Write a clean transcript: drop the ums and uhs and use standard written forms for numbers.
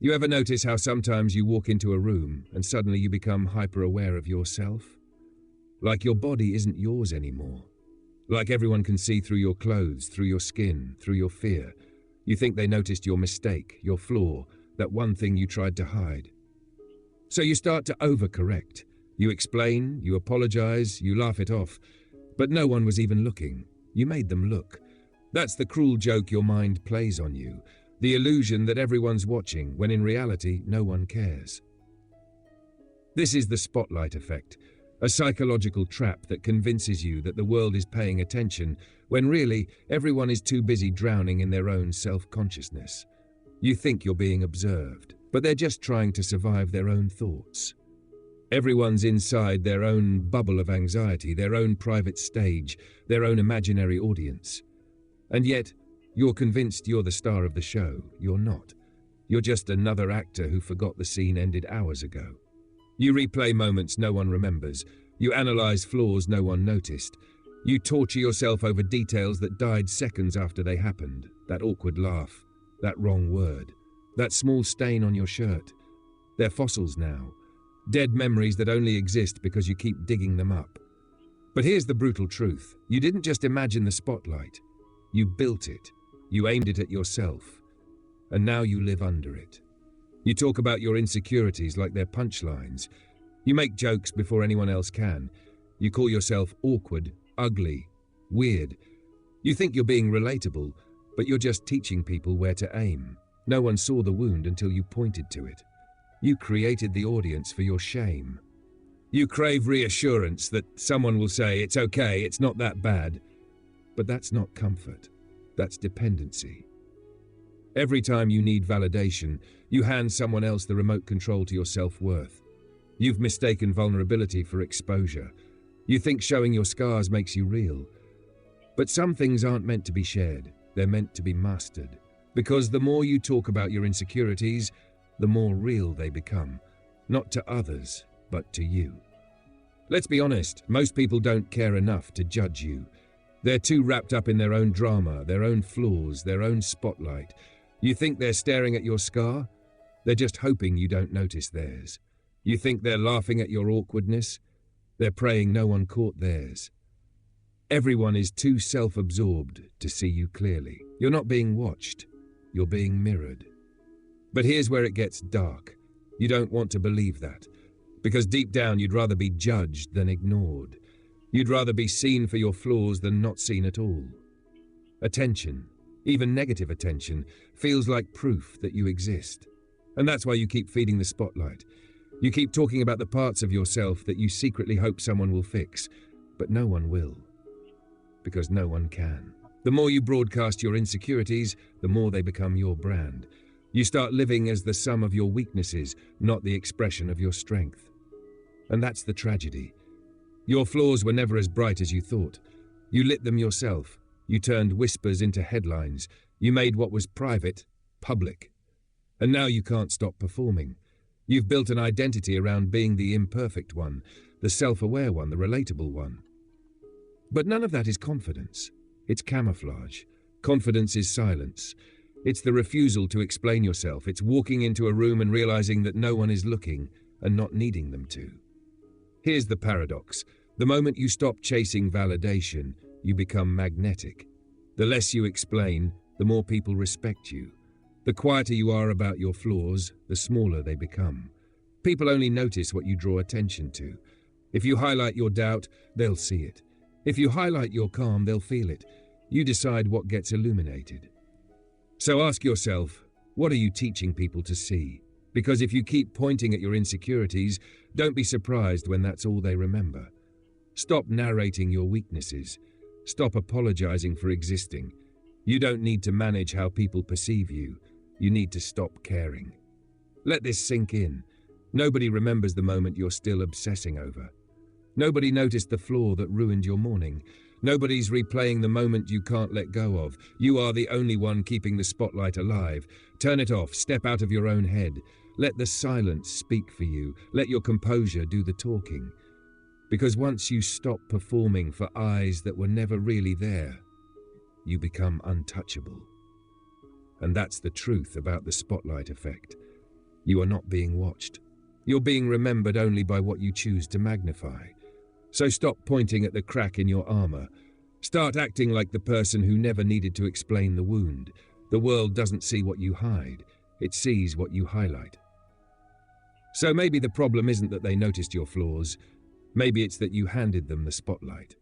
You ever notice how sometimes you walk into a room and suddenly you become hyper-aware of yourself? Like your body isn't yours anymore. Like everyone can see through your clothes, through your skin, through your fear. You think they noticed your mistake, your flaw, that one thing you tried to hide. So you start to overcorrect. You explain, you apologize, you laugh it off. But no one was even looking. You made them look. That's the cruel joke your mind plays on you. The illusion that everyone's watching, when in reality, no one cares. This is the spotlight effect, a psychological trap that convinces you that the world is paying attention, when really, everyone is too busy drowning in their own self-consciousness. You think you're being observed, but they're just trying to survive their own thoughts. Everyone's inside their own bubble of anxiety, their own private stage, their own imaginary audience. And yet, you're convinced you're the star of the show. You're not. You're just another actor who forgot the scene ended hours ago. You replay moments no one remembers. You analyze flaws no one noticed. You torture yourself over details that died seconds after they happened. That awkward laugh, that wrong word, that small stain on your shirt. They're fossils now. Dead memories that only exist because you keep digging them up. But here's the brutal truth. You didn't just imagine the spotlight. You built it. You aimed it at yourself. And now you live under it. You talk about your insecurities like they're punchlines. You make jokes before anyone else can. You call yourself awkward, ugly, weird. You think you're being relatable, but you're just teaching people where to aim. No one saw the wound until you pointed to it. You created the audience for your shame. You crave reassurance that someone will say, it's okay, it's not that bad. But that's not comfort. That's dependency. Every time you need validation, you hand someone else the remote control to your self-worth. You've mistaken vulnerability for exposure. You think showing your scars makes you real. But some things aren't meant to be shared. They're meant to be mastered. Because the more you talk about your insecurities, the more real they become. Not to others, but to you. Let's be honest, most people don't care enough to judge you. They're too wrapped up in their own drama, their own flaws, their own spotlight. You think they're staring at your scar? They're just hoping you don't notice theirs. You think they're laughing at your awkwardness? They're praying no one caught theirs. Everyone is too self-absorbed to see you clearly. You're not being watched. You're being mirrored. But here's where it gets dark. You don't want to believe that. Because deep down you'd rather be judged than ignored. You'd rather be seen for your flaws than not seen at all. Attention, even negative attention, feels like proof that you exist. And that's why you keep feeding the spotlight. You keep talking about the parts of yourself that you secretly hope someone will fix, but no one will. Because no one can. The more you broadcast your insecurities, the more they become your brand. You start living as the sum of your weaknesses, not the expression of your strength. And that's the tragedy. Your flaws were never as bright as you thought. You lit them yourself. You turned whispers into headlines. You made what was private, public. And now you can't stop performing. You've built an identity around being the imperfect one, the self-aware one, the relatable one. But none of that is confidence. It's camouflage. Confidence is silence. It's the refusal to explain yourself. It's walking into a room and realizing that no one is looking and not needing them to. Here's the paradox. The moment you stop chasing validation, you become magnetic. The less you explain, the more people respect you. The quieter you are about your flaws, the smaller they become. People only notice what you draw attention to. If you highlight your doubt, they'll see it. If you highlight your calm, they'll feel it. You decide what gets illuminated. So ask yourself, what are you teaching people to see? Because if you keep pointing at your insecurities, don't be surprised when that's all they remember. Stop narrating your weaknesses. Stop apologizing for existing. You don't need to manage how people perceive you. You need to stop caring. Let this sink in. Nobody remembers the moment you're still obsessing over. Nobody noticed the flaw that ruined your morning. Nobody's replaying the moment you can't let go of. You are the only one keeping the spotlight alive. Turn it off. Step out of your own head. Let the silence speak for you. Let your composure do the talking. Because once you stop performing for eyes that were never really there, you become untouchable. And that's the truth about the spotlight effect. You are not being watched. You're being remembered only by what you choose to magnify. So stop pointing at the crack in your armor. Start acting like the person who never needed to explain the wound. The world doesn't see what you hide. It sees what you highlight. So maybe the problem isn't that they noticed your flaws. Maybe it's that you handed them the spotlight.